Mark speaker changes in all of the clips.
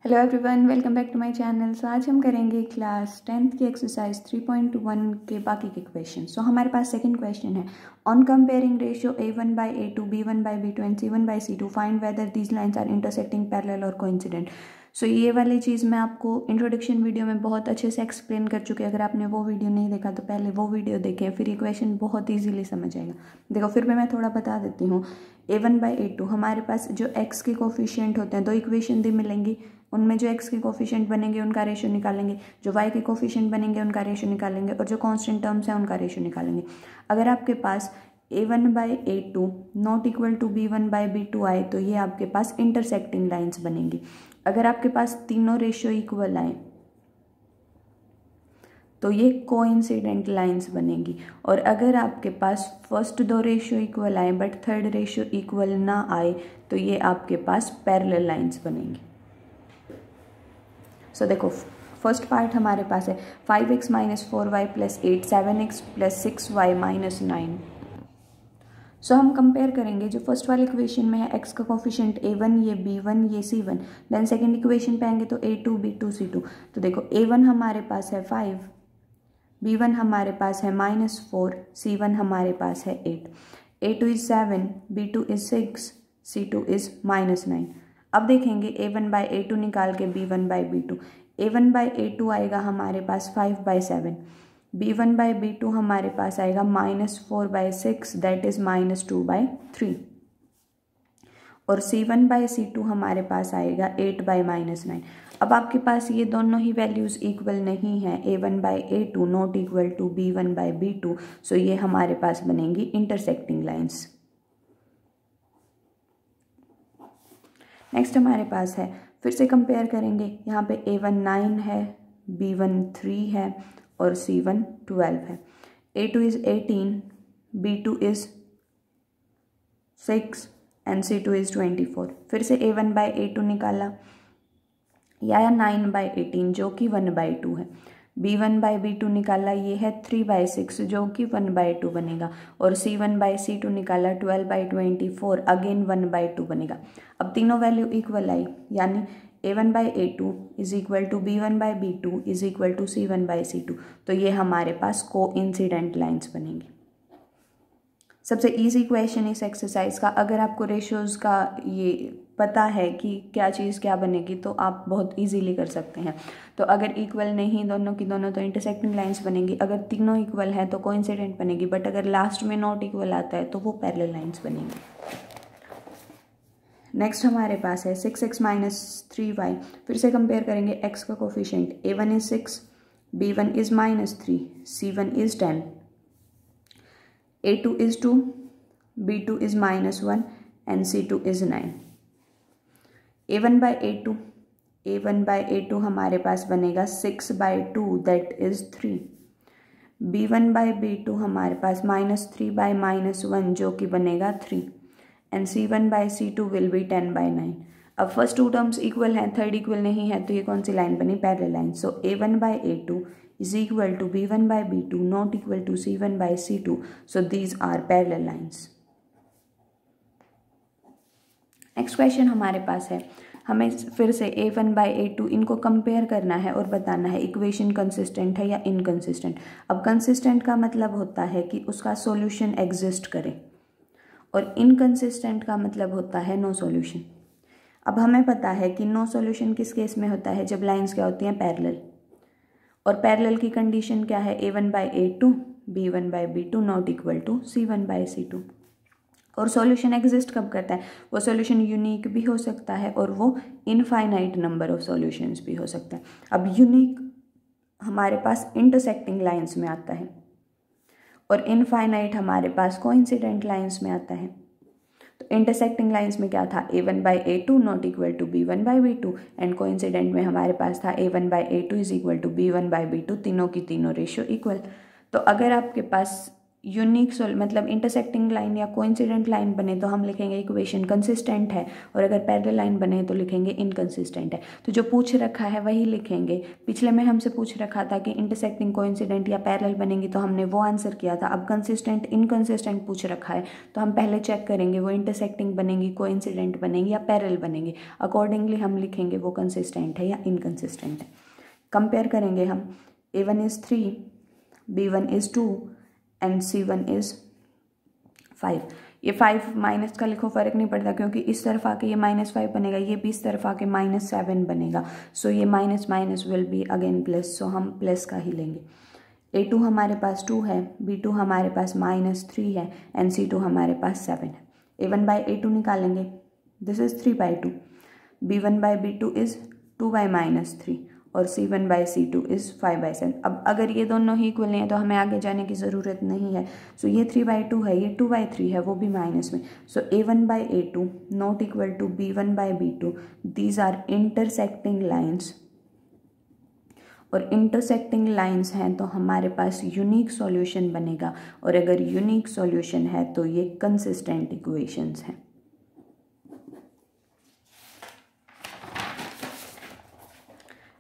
Speaker 1: Hello everyone, welcome back to my channel. So आज हम करेंगे क्लास 10th की एक्सरसाइज 3.1 के बाकी के क्वेश्चन। सो हमारे पास सेकंड क्वेश्चन है, on comparing ratio a1/a2 b1/b2 and c1/c2 find whether these lines are intersecting parallel और कोइंसिडेंट। सो ये वाली चीज़ मैं आपको इंट्रोडक्शन वीडियो में बहुत अच्छे से एक्सप्लेन कर चुकी हूँ। अगर आपने वो वीडियो नहीं देखा तो पहले वो वीडियो देखें, फिर ये क्वेश्चन बहुत ईजिली समझ आएगा। देखो फिर भी मैं थोड़ा बता देती हूँ। a1/a2 हमारे पास जो x के कोफिशिएंट होते हैं, दो इक्वेशन दी मिलेंगी, उनमें जो x के कोफिशिएंट बनेंगे उनका रेशियो निकालेंगे, जो y के कोफिशिएंट बनेंगे उनका रेशियो निकालेंगे, और जो कांस्टेंट टर्म्स हैं उनका रेशियो निकालेंगे। अगर आपके पास a1/a2 not equal to b1/b2 आए तो ये आपके पास इंटरसेक्टिंग लाइंस बनेंगी। अगर आपके पास तीनों रेशियो इक्वल आए तो ये कोइंसिडेंट लाइंस बनेंगी। और अगर आपके पास फर्स्ट दो रेशियो इक्वल आए बट थर्ड रेशियो इक्वल ना आए तो ये आपके पास पैरेलल लाइंस बनेंगी। सो देखो फर्स्ट पार्ट हमारे पास है 5x - 4y + 8 7x + 6y - 9। सो हम कंपेयर करेंगे। जो फर्स्ट वाले इक्वेशन में है x का कोफिशिएंट a1, ये b1, ये c1। देन सेकंड इक्वेशन पे आएंगे तो a2 b2 c2। तो देखो a1 हमारे पास है 5, b1 हमारे पास है -4, c1 हमारे पास है 8, a2 is 7, b2 is 6, c2 is -9। अब देखेंगे a1/a2 निकाल के b1/b2। a1/a2 आएगा हमारे पास 5/7, b1/b2 हमारे पास आएगा -4/6 दैट इज -2/3, और c1/c2 हमारे पास आएगा 8/-9। अब आपके पास ये दोनों ही वैल्यूज इक्वल नहीं है, a1/a2 not equal to b1/b2। सो ये हमारे पास बनेंगी इंटरसेक्टिंग लाइंस। नेक्स्ट हमारे पास है, फिर से कंपेयर करेंगे। यहाँ पे a1 9 है, b1 3 है और c1 12 है। a2 is 18, b2 is 6 and c2 is 24। फिर से a1/a2 निकाला, यह आया 9/18 जो कि 1/2 है। b1/b2 निकाला, ये है 3/6 जो कि 1/2 बनेगा, और c1/c2 निकाला 12/24 अगेन 1/2 बनेगा। अब तीनों वैल्यू इक्वल आई, यानी a1/a2 is equal to b1/b2 is equal to c1/c2। तो ये हमारे पास कोइंसिडेंट लाइंस बनेंगी। सबसे इजी क्वेश्चन इस एक्सरसाइज का, अगर आपको रेशियोज का ये पता है कि क्या चीज़ क्या बनेगी तो आप बहुत इजीली कर सकते हैं। तो अगर इक्वल नहीं दोनों की दोनों तो इंटरसेक्टिंग लाइंस बनेंगी, अगर तीनों इक्वल है तो कोइंसिडेंट बनेगी, बट अगर लास्ट में नॉट इक्वल आता है तो वो पैरेलल लाइंस बनेंगी। नेक्स्ट हमारे पास है 6x - 3y। फिर से कंपेयर करेंगे x का coefficient, a1 is 6, b1 is -3, c1 is 10, a2 is 2, b2 is -1 and c2 is 9। a1/a2 हमारे पास बनेगा 6/2 दैट इज 3। b1/b2 हमारे पास -3/-1 जो कि बनेगा 3, एंड c1/c2 विल बी 10/9। अब फर्स्ट टू टर्म्स इक्वल हैं, थर्ड इक्वल नहीं है, तो ये कौन सी लाइन बनी? Parallel line. So a1/a2 is equal to b1/b2 not equal to c1/c2. So these are parallel lines. Next question हमारे पास है, हमें फिर से a1/a2 इनको कंपेयर करना है और बताना है इक्वेशन कंसिस्टेंट है या इनकंसिस्टेंट। अब कंसिस्टेंट का मतलब होता है कि उसका सॉल्यूशन एग्जिस्ट करे, और इनकंसिस्टेंट का मतलब होता है नो सॉल्यूशन। अब हमें पता है कि नो सॉल्यूशन किस केस में होता है? जब लाइंस क्या होती हैं? पैरेलल। और पैरेलल की कंडीशन क्या है? a1/a2 b1/b2 not equal to c1/c2। और सॉल्यूशन एग्जिस्ट कब करता है? वो सॉल्यूशन यूनिक भी हो सकता है और वो इनफाइनाइट नंबर ऑफ सॉल्यूशंस भी हो सकता है। अब यूनिक हमारे पास इंटरसेक्टिंग लाइंस में आता है और इनफाइनाइट हमारे पास कोइंसिडेंट लाइंस में आता है। तो इंटरसेक्टिंग लाइंस में क्या था? a1/a2 not equal to b1/b2, and coincident में हमारे पास था a1/a2 is equal to b1/b2, तीनों की तीनों रेशियो इक्वल। तो अगर आपके पास यूनिक मतलब इंटरसेक्टिंग लाइन या कोइंसिडेंट लाइन बने तो हम लिखेंगे इक्वेशन कंसिस्टेंट है, और अगर पैरेलल लाइन बने तो लिखेंगे इनकंसिस्टेंट है। तो जो पूछ रखा है वही लिखेंगे। पिछले में हमसे पूछ रखा था कि इंटरसेक्टिंग कोइंसिडेंट या पैरेलल बनेंगी तो हमने वो आंसर किया था। अब कंसिस्टेंट इनकंसिस्टेंट पूछ रखा है तो हम पहले चेक करेंगे वो इंटरसेक्टिंग बनेंगी, कोइंसिडेंट बनेंगी या पैरेलल बनेंगी। अकॉर्डिंगली हम लिखेंगे वो कंसिस्टेंट है या इनकंसिस्टेंट है। कंपेयर करेंगे हम, A1 is 3, B1 is 2 and C1 is 5। ये 5 माइनस का लिखो, फ़र्क नहीं पड़ता क्योंकि इस तरफ आके ये -5 बनेगा, ये भी इस तरफ आके -7 बनेगा। सो ये minus minus will be again plus, so हम प्लस का ही लेंगे। A2 हमारे पास 2 है, B2 हमारे पास -3 है एंड C2 हमारे पास 7 है। A1 बाई A2 निकालेंगे, this is 3/2। B1 by B2 is 2/-3 और C1 बाई C2 इज़ 5/7। अब अगर ये दोनों ही इक्वल नहीं है तो हमें आगे जाने की ज़रूरत नहीं है। सो ये 3/2 है, ये 2/3 है, वो भी माइनस में। So A1 by A2 not equal to B1 by B2, these are intersecting lines. और इंटरसेक्टिंग लाइंस हैं तो हमारे पास यूनिक सॉल्यूशन बनेगा, और अगर यूनिक सॉल्यूशन है तो ये कंसिस्टेंट इक्वेशंस हैं।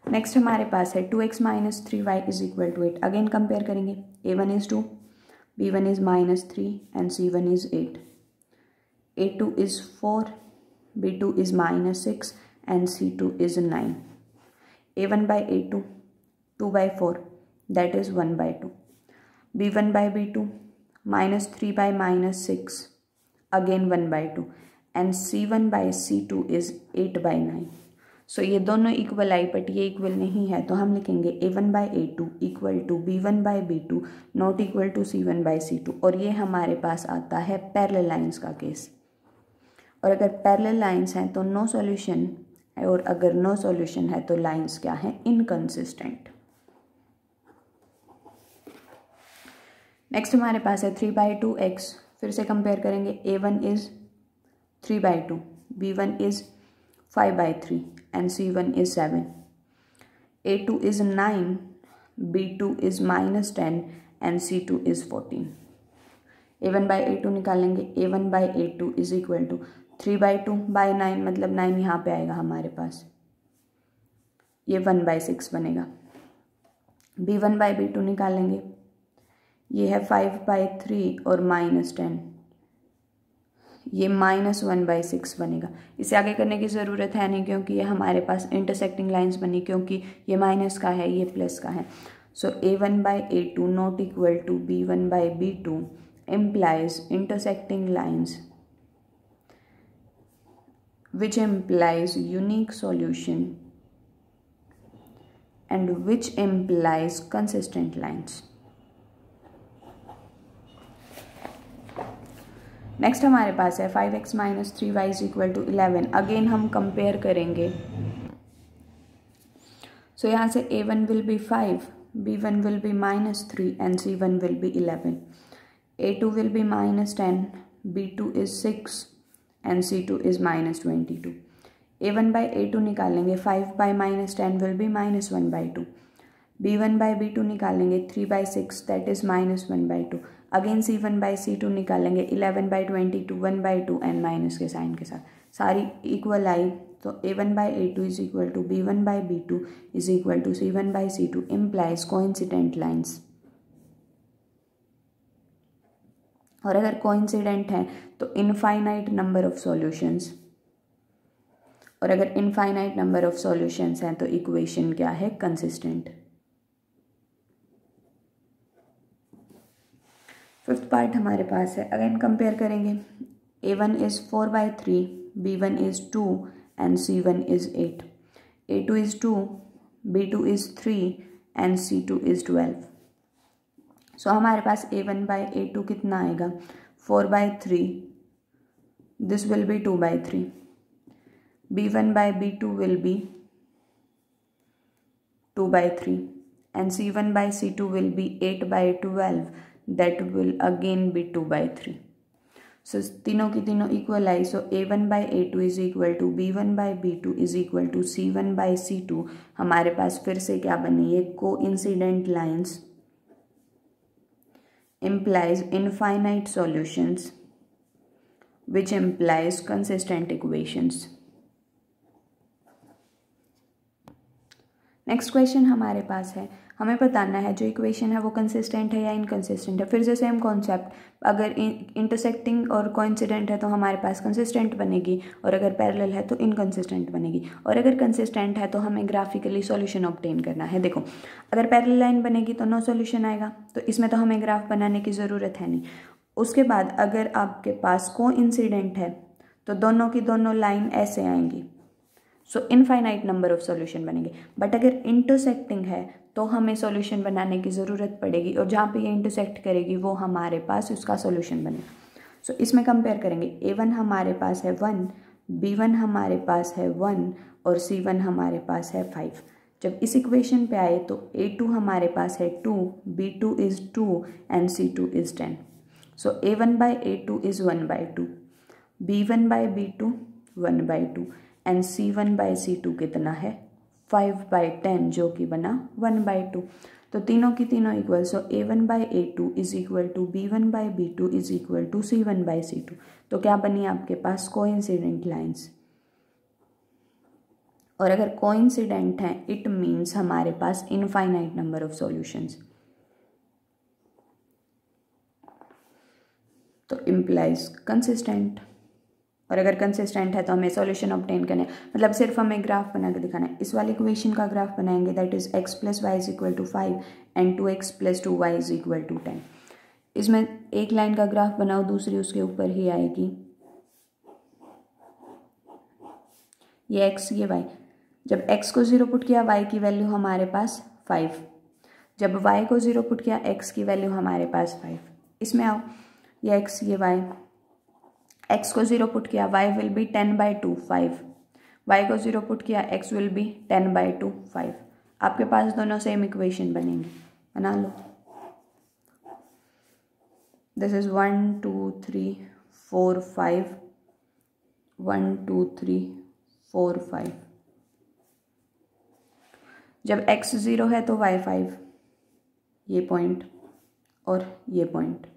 Speaker 1: नेक्स्ट हमारे पास है 2x minus 3y is equal to 8। Again compare करेंगे, A1 is 2, B1 is -3 and C1 is 8। A2 is 4, B2 is -6 and C2 is 9। A1 by A2 2/4, that is 1/2. B1 by B2 -3 by -6, again 1/2, and C1 by C2 is 8/9. So ये दोनों equal आई but ये equal नहीं है तो हम लिखेंगे A1 by A2 equal to B1 by B2 not equal to C1 by C2, और ये हमारे पास आता है पैरेलल लाइंस का केस। और अगर पैरेलल लाइंस हैं तो नो सॉल्यूशन है, और अगर नो सॉल्यूशन है तो लाइंस क्या है, इनकंसिस्टेंट। नेक्स्ट हमारे पास है 3/2x। फिर से कंपेयर करेंगे, A1 is 3/2, B1 is 5/3 and C1 is 7। A2 is 9, B2 is -10 and C2 is 14। A1 by A2 निकालेंगे, A1 by A2 is equal to 3/2/9, मतलब 9 यहाँ पे आएगा हमारे पास, ये 1/6 बनेगा। B1 बाई B2 निकालेंगे, ये है 5/3 और -10, ये -1/6 बनेगा। इसे आगे करने की ज़रूरत है नहीं क्योंकि ये हमारे पास इंटरसेक्टिंग लाइंस बनी, क्योंकि ये माइनस का है, ये प्लस का है। So A1 by A2 not equal to B1 by B2 implies intersecting lines which implies unique solution and which implies consistent lines. Next हमारे पास है 5x minus 3y is equal to 11। Again हम compare करेंगे। So यहाँ से A1 will be 5, B1 will be -3 and C1 will be 11। A2 will be -10, B2 is 6 and C2 is -22। A1 by A2 निकालेंगे, 5 by -10 will be -1/2। B1 by B2 निकालेंगे, 3/6 that is -1/2। Again C1 by C2 निकालेंगे, 11/22 1/2 and minus के sign के साथ, सारी equal आई। तो A1 by A2 is equal to B1 by B2 is equal to C1 by C2 implies coincident lines. और अगर कोइंसिडेंट है तो इनफाइनाइट नंबर ऑफ सॉल्यूशंस, और अगर इनफाइनाइट नंबर ऑफ सॉल्यूशंस हैं तो इक्वेशन क्या है, कंसिस्टेंट। फिफ्थ पार्ट हमारे पास है। अगेन कंपेयर करेंगे, A1 is 4/3, B1 is 2 and C1 is 8। A2 is 2, B2 is 3 and C2 is 12। सो हमारे पास A1 बाई A2 कितना आएगा, 4/3, this will be 2/3। B1 by B2 will be 2/3 and C1 by C2 will be 8/12, that will again be 2/3. So तीनों की तीनों equal आई। So A1 by A2 is equal to B1 by B2 is equal to C1 by C2। हमारे पास फिर से क्या बनी, ये coincident lines implies infinite solutions which implies consistent equations. Next question हमारे पास है, हमें बताना है जो इक्वेशन है वो कंसिस्टेंट है या इनकंसिस्टेंट है। फिर से सेम कॉन्सेप्ट, अगर इंटरसेक्टिंग और कोइंसिडेंट है तो हमारे पास कंसिस्टेंट बनेगी, और अगर पैरेलल है तो इनकंसिस्टेंट बनेगी। और अगर कंसिस्टेंट है तो हमें ग्राफिकली सॉल्यूशन ऑब्टेन करना है। देखो, अगर पैरेलल लाइन बनेगी तो नो सॉल्यूशन आएगा, तो इसमें तो हमें ग्राफ बनाने की ज़रूरत है नहीं। उसके बाद अगर आपके पास कोइंसिडेंट है तो दोनों की दोनों लाइन ऐसे आएंगी, सो इनफाइनाइट नंबर ऑफ सॉल्यूशन बनेंगे। बट अगर इंटरसेक्टिंग है तो हमें सॉल्यूशन बनाने की ज़रूरत पड़ेगी, और जहाँ पे ये इंटरसेक्ट करेगी वो हमारे पास उसका सॉल्यूशन बनेगा। सो इसमें कंपेयर करेंगे, A1 हमारे पास है 1, B1 हमारे पास है 1 और C1 हमारे पास है 5। जब इस इक्वेशन पे आए तो A2 हमारे पास है 2, B2 is 2 and C2 is 10। So A1 by A2 is 1/2, B1 by B2 1/2 and C1 by C2 कितना है 5/10, जो कि बना 1/2। तो तीनों की तीनों equal, so A1 by A2 is equal to B1 by B2 is equal to C1 by C2। तो क्या बनी आपके पास कोइंसिडेंट लाइंस, और अगर कोइंसिडेंट हैं इट मीन्स हमारे पास इनफाइनाइट नंबर ऑफ सॉल्यूशंस, तो इम्प्लाइज कंसिस्टेंट। और अगर कंसिस्टेंट है तो हमें सॉल्यूशन ऑब्टेन करना है, मतलब सिर्फ हमें ग्राफ बना के दिखाना है। इस वाले इक्वेशन का ग्राफ बनाएंगे, that is x plus y is equal to 5 and 2x plus 2y is equal to 10। इसमें एक लाइन का ग्राफ बनाओ, दूसरी उसके ऊपर ही आएगी, ये x ये y। जब x को 0 पुट किया y की वैल्यू हमारे पास 5, जब y को 0 पुट किया x की वैल्यू हमारे पास 5। इसमें आओ, ये x ये y, x को 0 पुट किया y विल बी 10/2 5, y को 0 पुट किया x विल बी 10/2 5। आपके पास दोनों सेम इक्वेशन बनेंगे, बना लो। This is 1 2 3 4 5, 1 2 3 4 5। जब x 0 है तो y 5, ये पॉइंट और ये पॉइंट,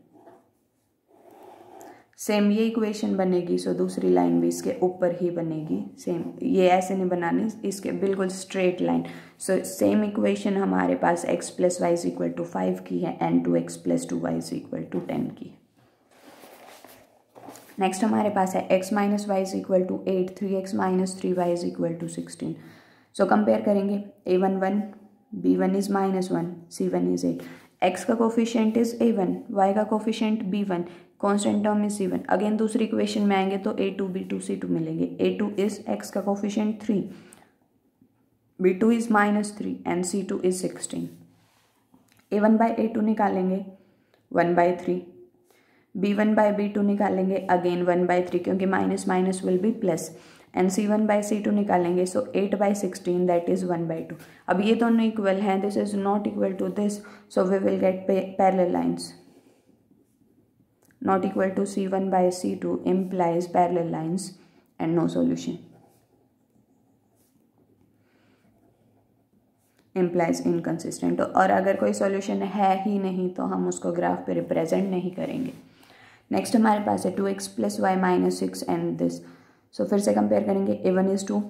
Speaker 1: सेम ये इक्वेशन बनेगी। सो दूसरी लाइन भी इसके ऊपर ही बनेगी, सेम, ये ऐसे नहीं बनानी, इसके बिल्कुल straight line. So same equation हमारे पास x plus y is equal to 5 की है and 2x plus 2y is equal to 10 की है। नेक्स्ट हमारे पास है x minus y is equal to 8, 3x minus 3y is equal to 16। So compare करेंगे, A1 1, B1 is -1, C1 is 8। x का coefficient is A1, y का coefficient B1, constant term is C1। Again दूसरी equation में आएंगे तो A2 B2 C2 मिलेंगे। A2 is x का coefficient 3, B2 is -3 and C2 is 16। A1 by A2 निकालेंगे 1/3, B1 by B2 निकालेंगे अगेन 1/3, क्योंकि minus minus will B plus, and C1 by C2 निकालेंगे, सो 8/16 दैट इज 1/2। अब ये दोनों इक्वल हैं, this is not equal to this, so we will get parallel lines. Not equal to C1 by C2 implies parallel lines and no solution. Implies inconsistent। और अगर कोई solution है ही नहीं तो हम उसको ग्राफ पे रिप्रेजेंट नहीं करेंगे। नेक्स्ट हमारे पास है 2x plus Y minus 6 and this. So फिर से कंपेयर करेंगे, A1 is 2,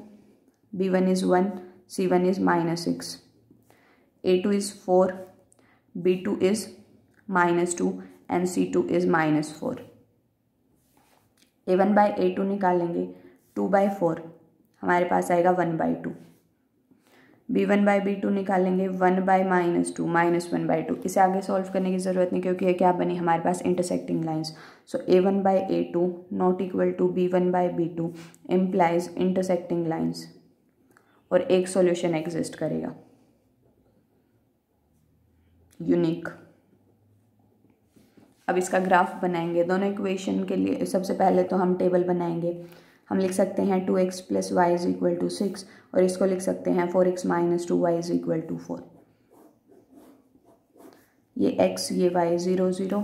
Speaker 1: B1 is 1, C1 is -6, A2 is 4, B2 is -2 and C2 is -4। A1 by A2 निकालेंगे 2/4, हमारे पास आएगा 1/2। B1 बाई B2 निकालेंगे 1/-2 -1/2। इसे आगे सॉल्व करने की ज़रूरत नहीं, क्योंकि ये क्या बनी हमारे पास intersecting lines. So A1 by A2 not equal to B1 by B2 implies intersecting lines, और एक सॉल्यूशन एग्जिस्ट करेगा, यूनिक। अब इसका ग्राफ बनाएंगे दोनों इक्वेशन के लिए। सबसे पहले तो हम टेबल बनाएंगे, हम लिख सकते हैं 2x plus y is equal to 6, और इसको लिख सकते हैं 4x minus 2y is equal to 4। ये x ये y 0 0,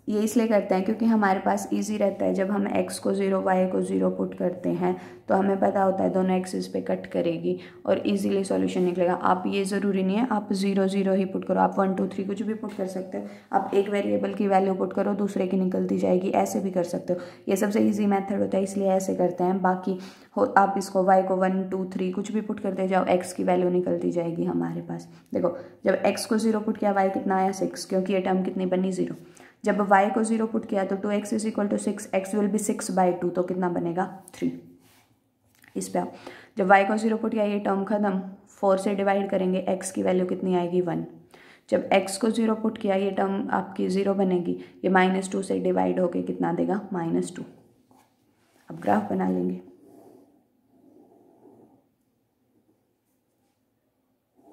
Speaker 1: ये इसलिए करते हैं क्योंकि हमारे पास इजी रहता है, जब हम x को 0 y को 0 पुट करते हैं तो हमें पता होता है दोनों एक्सिस पे कट करेगी और इजीली सॉल्यूशन निकलेगा। आप ये ज़रूरी नहीं है आप 0 0 ही पुट करो, आप 1 2 3 कुछ भी पुट कर सकते हो। आप एक वेरिएबल की वैल्यू पुट करो दूसरे की निकलती जाएगी, ऐसे भी कर सकते हो। ये सबसे ईजी मेथड होता है इसलिए ऐसे करते हैं। बाकी आप इसको y को 1 2 3 कुछ भी पुट करते जाओ, x की वैल्यू निकलती जाएगी हमारे पास। देखो जब x को 0 पुट किया y कितना आया 6, क्योंकि ये टर्म कितनी बनी 0। जब y को 0 पुट किया तो 2x is equal to 6, x will be 6/2, तो कितना बनेगा 3। इस पे आप जब y को 0 पुट किया ये टर्म खत्म, 4 से डिवाइड करेंगे x की वैल्यू कितनी आएगी 1। जब x को 0 पुट किया ये टर्म आपकी 0 बनेगी, ये -2 से डिवाइड होके कितना देगा -2। अब ग्राफ बना लेंगे,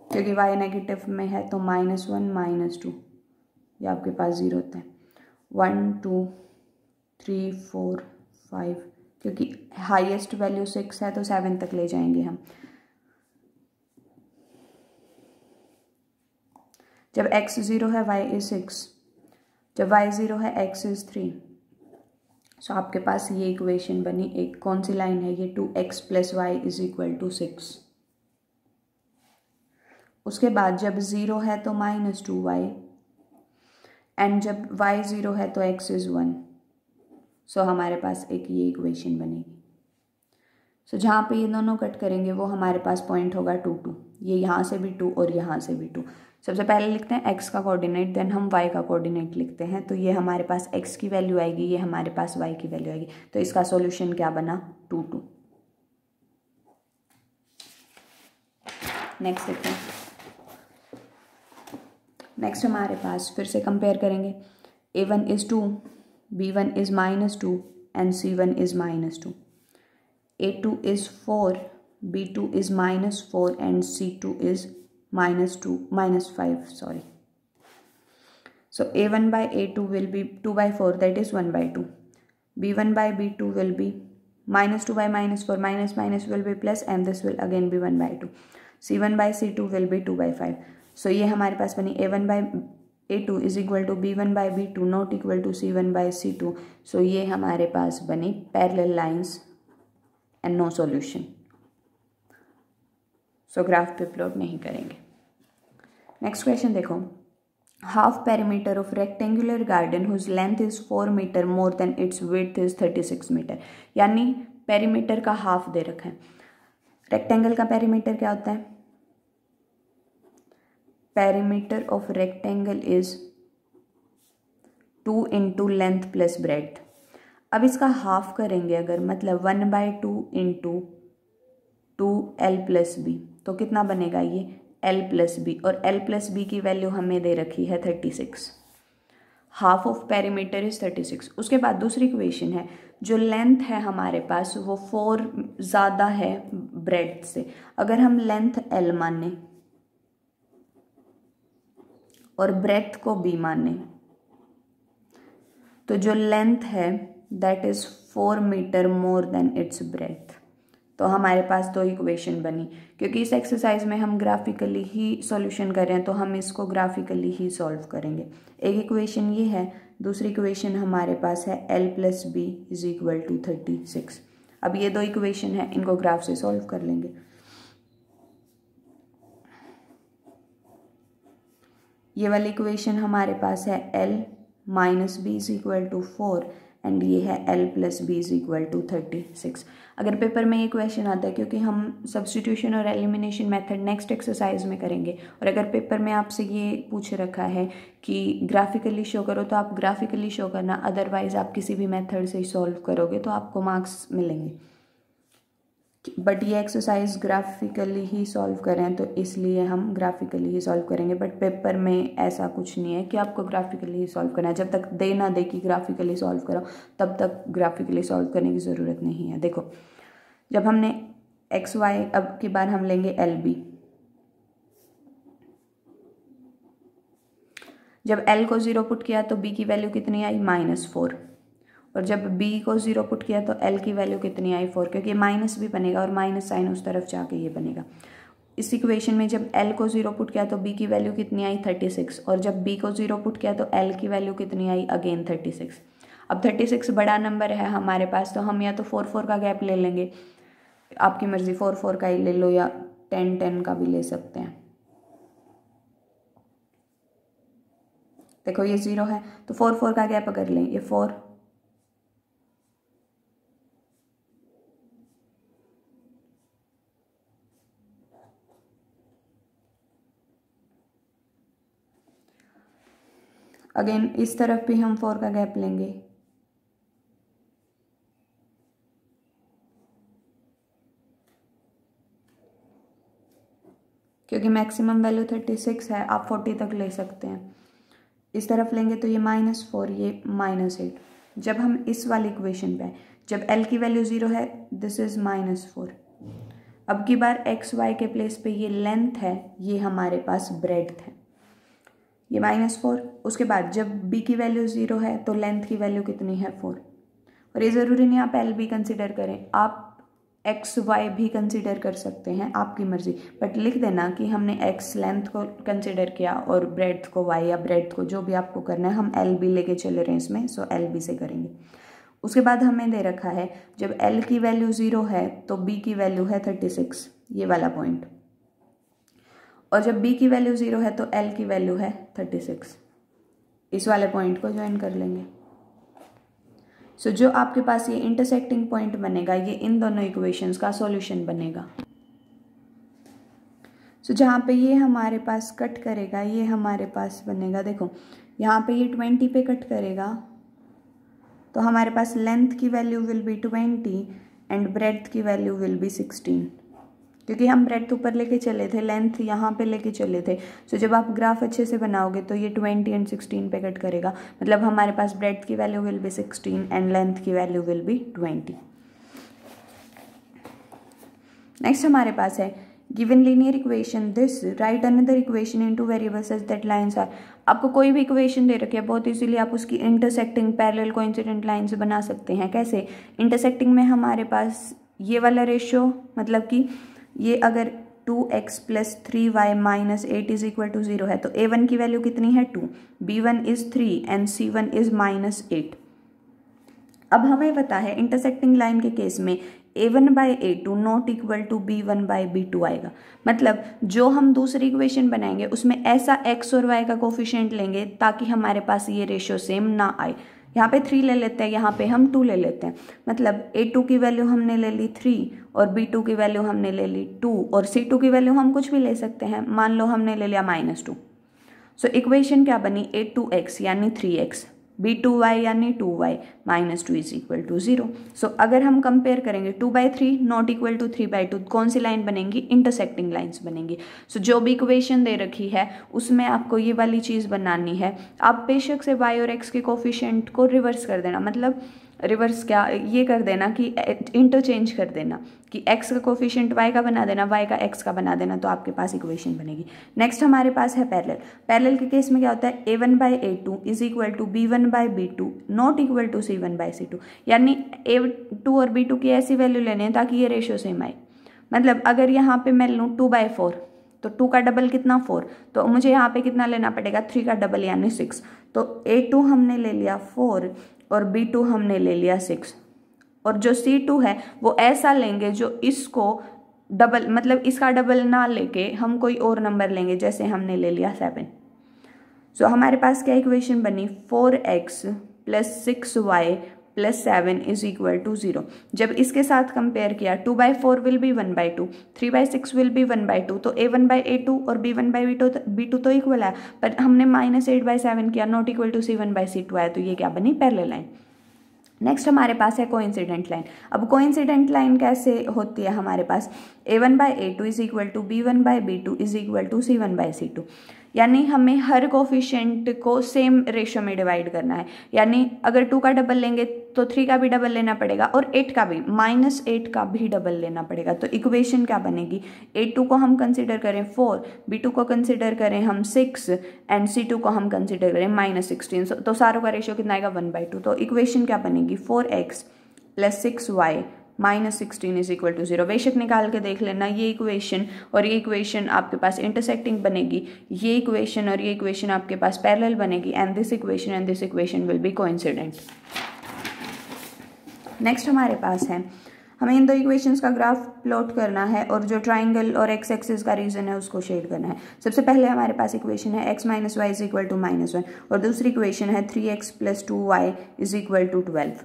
Speaker 1: क्योंकि y नेगेटिव में है तो -1 -2 ये आपके पास 0 होता है। 1 2 3 4 5, क्योंकि हाईएस्ट वैल्यू 6 है तो 7 तक ले जाएंगे हम। जब x 0 है y इज 6, जब y 0 है x इज 3। सो आपके पास ये इक्वेशन बनी। एक कौन सी लाइन है ये, 2x + y is equal to 6। उसके बाद जब 0 है तो -2y, एंड जब y 0 है तो x इज 1। सो हमारे पास एक ये इक्वेशन बनेगी। सो जहाँ पे ये दोनों कट करेंगे वो हमारे पास पॉइंट होगा 2 2, ये यहाँ से भी 2 और यहाँ से भी 2। सबसे पहले लिखते हैं x का कोऑर्डिनेट, देन हम y का कोऑर्डिनेट लिखते हैं। तो ये हमारे पास x की वैल्यू आएगी, ये हमारे पास y की वैल्यू आएगी। तो इसका सॉल्यूशन क्या बना 2 2। नेक्स्ट देखते हैं। नेक्स्ट हमारे पास फिर से कंपेयर करेंगे। a1 is 2, b1 is -2 and c1 is -2। a2 is 4, b2 is -4 and c2 is -5 sorry. So a1 by a2 will be 2/4, that is 1/2. b1 by b2 will be -2 by -4, minus will be plus and this will again be 1/2. c1 by c2 will be 2/5. So ये हमारे पास बनी a1 by a2 is equal to b1 by b2 not equal to c1 by c2। So ये हमारे पास बनी parallel lines and no solution. So graph पे plot नहीं करेंगे। नेक्स्ट क्वेश्चन देखो। Half perimeter of rectangular garden whose length is 4 metre more than its width is 36 metre. यानी perimeter का हाफ दे रखा है। रेक्टेंगल का पेरीमीटर क्या होता है? Perimeter of rectangle is 2 × length plus breadth. अब इसका हाफ करेंगे अगर, मतलब 1/2 × 2l + b, तो कितना बनेगा ये l + b, और l + b की वैल्यू हमें दे रखी है 36। Half of perimeter is 36। उसके बाद दूसरी इक्वेशन है, जो लेंथ है हमारे पास वो 4 ज़्यादा है ब्रेड्थ से। अगर हम लेंथ l माने और ब्रेड्थ को b माने तो जो लेंथ है that is 4 metre more than its breadth. तो हमारे पास दो इक्वेशन बनी। क्योंकि इस एक्सरसाइज में हम ग्राफिकली ही सॉल्यूशन कर रहे हैं तो हम इसको ग्राफिकली ही सॉल्व करेंगे। एक इक्वेशन ये है, दूसरी इक्वेशन हमारे पास है l + b is equal to 36। अब ये दो इक्वेशन है, इनको ग्राफ से सॉल्व कर लेंगे। ये वाली इक्वेशन हमारे पास है l - b is equal to 4 and ये है l + b is equal to 36। अगर पेपर में ये क्वेश्चन आता है, क्योंकि हम सब्स्टिट्यूशन और एलिमिनेशन मेथड नेक्स्ट एक्सरसाइज में करेंगे, और अगर पेपर में आपसे ये पूछ रखा है कि ग्राफिकली शो करो तो आप ग्राफिकली शो करना, अदरवाइज आप किसी भी मेथड से सॉल्व करोगे तो आपको मार्क्स मिलेंगे। बट ये एक्सरसाइज ग्राफिकली ही सॉल्व करें तो इसलिए हम ग्राफिकली ही सॉल्व करेंगे। बट पेपर में ऐसा कुछ नहीं है कि आपको ग्राफिकली ही सॉल्व करना है। जब तक दे ना दे कि ग्राफिकली सॉल्व करो तब तक ग्राफिकली सॉल्व करने की ज़रूरत नहीं है। देखो, जब हमने XY, अब की बार हम लेंगे LB। जब L को 0 पुट किया तो B की वैल्यू कितनी आई -4, और जब b को 0 पुट किया तो l की वैल्यू कितनी आई 4, क्योंकि माइनस भी बनेगा और माइनस साइन उस तरफ जाके ये बनेगा। इस इक्वेशन में जब L को 0 पुट किया तो B की वैल्यू कितनी आई 36, और जब B को 0 पुट किया तो L की वैल्यू कितनी आई अगेन 36। अब 36 बड़ा नंबर है हमारे पास, तो हम या तो 4 4 का गैप ले लेंगे, आपकी मर्जी 4 4 का ही ले लो या 10 10 का भी ले सकते हैं। देखो ये 0 है तो 4 4 का गैप अगर लें, ये 4, अगेन इस तरफ भी हम 4 का गैप लेंगे, क्योंकि मैक्सिमम वैल्यू 36 है, आप 40 तक ले सकते हैं। इस तरफ लेंगे तो ये -4, ये -8। जब हम इस वाली इक्वेशन पे, जब L की वैल्यू 0 है, दिस इज -4। अब की बार x y के प्लेस पे ये लेंथ है, ये हमारे पास ब्रेड्थ है, ये -4। उसके बाद जब b की वैल्यू 0 है तो लेंथ की वैल्यू कितनी है 4। और ये ज़रूरी नहीं आप L भी कंसिडर करें, आप एक्स वाई भी कंसिडर कर सकते हैं, आपकी मर्जी, बट लिख देना कि हमने एक्स लेंथ को कंसिडर किया और ब्रेड्थ को वाई, या ब्रेड्थ को जो भी आपको करना है, हम एल बी लेके चले रहे हैं इसमें, सो एल बी से करेंगे। उसके बाद हमें दे रखा है जब एल की वैल्यू 0 है तो बी की वैल्यू है 36, ये वाला पॉइंट, और जब बी की वैल्यू 0 है तो एल की वैल्यू है 36, इस वाले पॉइंट को ज्वाइन कर लेंगे। सो जो आपके पास ये इंटरसेक्टिंग पॉइंट बनेगा, ये इन दोनों इक्वेशंस का सॉल्यूशन बनेगा। सो जहाँ पे ये हमारे पास कट करेगा, ये हमारे पास बनेगा, देखो यहाँ पे ये 20 पे कट करेगा तो हमारे पास लेंथ की value will be 20 and breadth की वैल्यू विल बी 16, क्योंकि हम ब्रेड्थ ऊपर लेके चले थे, लेंथ यहाँ पे लेके चले थे। सो जब आप ग्राफ अच्छे से बनाओगे तो ये 20 एंड 16 पे कट करेगा, मतलब हमारे पास ब्रेड्थ की value will be 16 and length की वैल्यू विल बी 20। नेक्स्ट हमारे पास है given linear equation this, write another equation into variables such that lines are. आपको कोई भी इक्वेशन दे रखी है, बहुत इजीली आप उसकी इंटरसेक्टिंग पैरेलल कोइंसिडेंट लाइंस बना सकते हैं। कैसे? इंटरसेक्टिंग में हमारे पास ये वाला रेशियो, मतलब कि ये अगर 2x + 3y - 8 = 0 है तो a1 की वैल्यू कितनी है 2, b1 is 3 and c1 is -8। अब हमें पता है इंटरसेक्टिंग लाइन के केस में a1/a2 not equal to b1/b2 आएगा, मतलब जो हम दूसरी इक्वेशन बनाएंगे उसमें ऐसा x और y का कोफिशिएंट लेंगे ताकि हमारे पास ये रेशियो सेम ना आए। यहाँ पे 3 ले लेते हैं, यहाँ पे हम 2 ले लेते हैं, मतलब a2 की वैल्यू हमने ले ली 3 और b2 की वैल्यू हमने ले ली 2 और c2 की वैल्यू हम कुछ भी ले सकते हैं, मान लो हमने ले लिया -2। सो इक्वेशन क्या बनी? a2x यानी 3x, b2y यानी 2y -2 = 0। सो अगर हम कंपेयर करेंगे 2/3 नॉट इक्वल टू 3/2, कौन सी लाइन बनेंगी? इंटरसेक्टिंग लाइंस बनेंगी। सो जो भी इक्वेशन दे रखी है उसमें आपको ये वाली चीज़ बनानी है। आप बेशक से y और x के कोफिशिएंट को रिवर्स कर देना, मतलब रिवर्स क्या, ये कर देना कि इंटरचेंज कर देना कि x का कोफिशिएंट y का बना देना, y का x का बना देना, तो आपके पास इक्वेशन बनेगी। नेक्स्ट हमारे पास है पैरेलल। पैरेलल के केस में क्या होता है? a1/a2 = b1/b2 not equal to c1/c2, यानी a2 और b2 की ऐसी वैल्यू लेने हैं ताकि ये रेशियो सेम आए। मतलब अगर यहाँ पे मैं लूँ 2/4 तो 2 का डबल कितना 4, तो मुझे यहाँ पे कितना लेना पड़ेगा? 3 का डबल यानी 6। तो a2 हमने ले लिया 4 और b2 हमने ले लिया 6, और जो c2 है वो ऐसा लेंगे जो इसको डबल, मतलब इसका डबल ना लेके हम कोई और नंबर लेंगे, जैसे हमने ले लिया 7। सो हमारे पास क्या इक्वेशन बनी? 4x + 6y + 7 = 0। जब इसके साथ कंपेयर किया 2/4 विल बी 1/2, 3/6 विल बी 1/2, तो a1/a2 और b1/b2 तो इक्वल है, पर हमने -8/7 किया नॉट इक्वल टू c1/c2 आया, तो ये क्या बनी? Parallel line. नेक्स्ट हमारे पास है कोइंसिडेंट लाइन। अब कोइंसिडेंट लाइन कैसे होती है? हमारे पास a1/a2 = b1/b2 = c1/c2, यानी हमें हर कोफिशिएंट को सेम रेशियो में डिवाइड करना है। यानी अगर 2 का डबल लेंगे तो 3 का भी डबल लेना पड़ेगा और 8 का भी, -8 का भी डबल लेना पड़ेगा। तो इक्वेशन क्या बनेगी? a2 को हम कंसिडर करें 4, b2 को कंसिडर करें हम 6 एंड c2 को हम कंसिडर करें -16, तो सारों का रेशियो कितना आएगा? 1/2। तो इक्वेशन क्या बनेगी? 4x + 6y -16 is equal to 0। बेशक निकाल के देख लेना, ये इक्वेशन और ये इक्वेशन आपके पास इंटरसेक्टिंग बनेगी, ये इक्वेशन और ये इक्वेशन आपके पास पैरेलल बनेगी, and this equation will be coincident. Next हमारे पास है, हमें इन दो इक्वेशंस का ग्राफ प्लॉट करना है और जो ट्राइंगल और एक्स एक्सिस का रीजन है उसको शेड करना है। सबसे पहले हमारे पास इक्वेशन है x minus y is equal to -1 और दूसरी इक्वेशन है 3x plus 2y is equal to 12।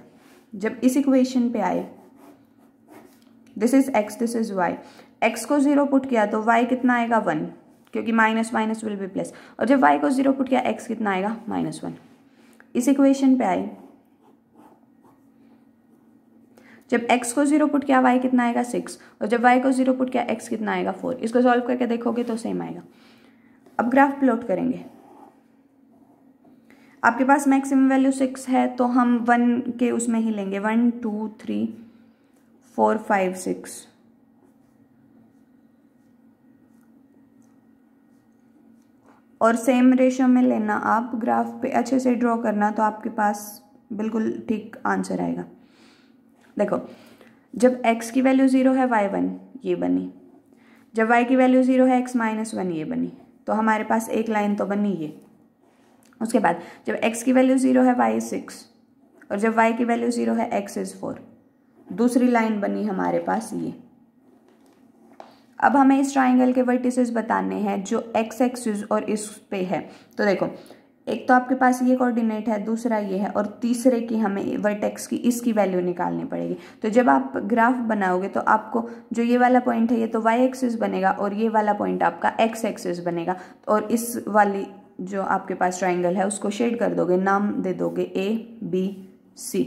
Speaker 1: जब इस इक्वेशन पे आए, this is x this is y, x को 0 पुट किया तो y कितना आएगा 1, क्योंकि minus minus will B plus, और जब y को 0 पुट किया x कितना आएगा -1। इस इक्वेशन पे आए, जब x को 0 पुट किया y कितना आएगा 6, और जब y को 0 पुट किया x कितना आएगा 4। इसको सॉल्व करके देखोगे तो सेम आएगा। अब ग्राफ प्लॉट करेंगे, आपके पास मैक्सिमम वैल्यू 6 है तो हम 1 के उसमें ही लेंगे, 1 2 3 4 5 6। और सेम रेशियो में लेना आप, ग्राफ पे अच्छे से ड्रॉ करना तो आपके पास बिल्कुल ठीक आंसर आएगा। देखो, जब x की वैल्यू 0 है y 1 ये बनी, जब y की वैल्यू 0 है x माइनस 1 ये बनी, तो हमारे पास एक लाइन तो बनी ये। उसके बाद जब x की वैल्यू 0 है y इज 6 और जब y की वैल्यू 0 है x इज 4, दूसरी लाइन बनी हमारे पास ये। अब हमें इस ट्राइंगल के वर्टिसेस बताने हैं जो x एक्सिस और इस पे है। तो देखो, एक तो आपके पास ये कोऑर्डिनेट है, दूसरा ये है, और तीसरे की हमें वर्टेक्स की इसकी वैल्यू निकालनी पड़ेगी। तो जब आप ग्राफ बनाओगे तो आपको जो ये वाला पॉइंट है ये तो y एक्सिस बनेगा और ये वाला पॉइंट आपका x एक्सिस बनेगा, और इस वाली जो आपके पास ट्राइंगल है उसको शेड कर दोगे, नाम दे दोगे A B C।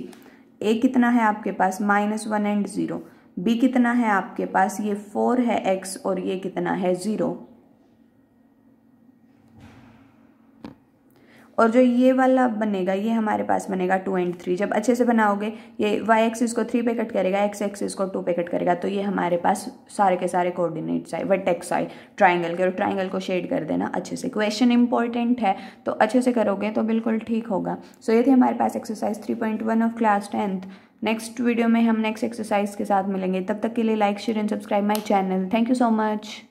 Speaker 1: A कितना है आपके पास -1 एंड 0, B कितना है आपके पास ये 4 है x और ये कितना है 0, और जो ये वाला बनेगा ये हमारे पास बनेगा 2 एंड 3। जब अच्छे से बनाओगे ये y एक्सिस को 3 पे कट करेगा, x एक्सिस को 2 पे कट करेगा, तो ये हमारे पास सारे के सारे कोऑर्डिनेट्स आए, वर्टेक्स आए ट्राइंगल के, और ट्राइंगल को शेड कर देना अच्छे से। क्वेश्चन इंपॉर्टेंट है तो अच्छे से करोगे तो बिल्कुल ठीक होगा। सो ये थी हमारे पास exercise 3.1 of class 10th। Next video में हम नेक्स्ट एक्सरसाइज के साथ मिलेंगे, तब तक के लिए like share and subscribe my channel. Thank you so much.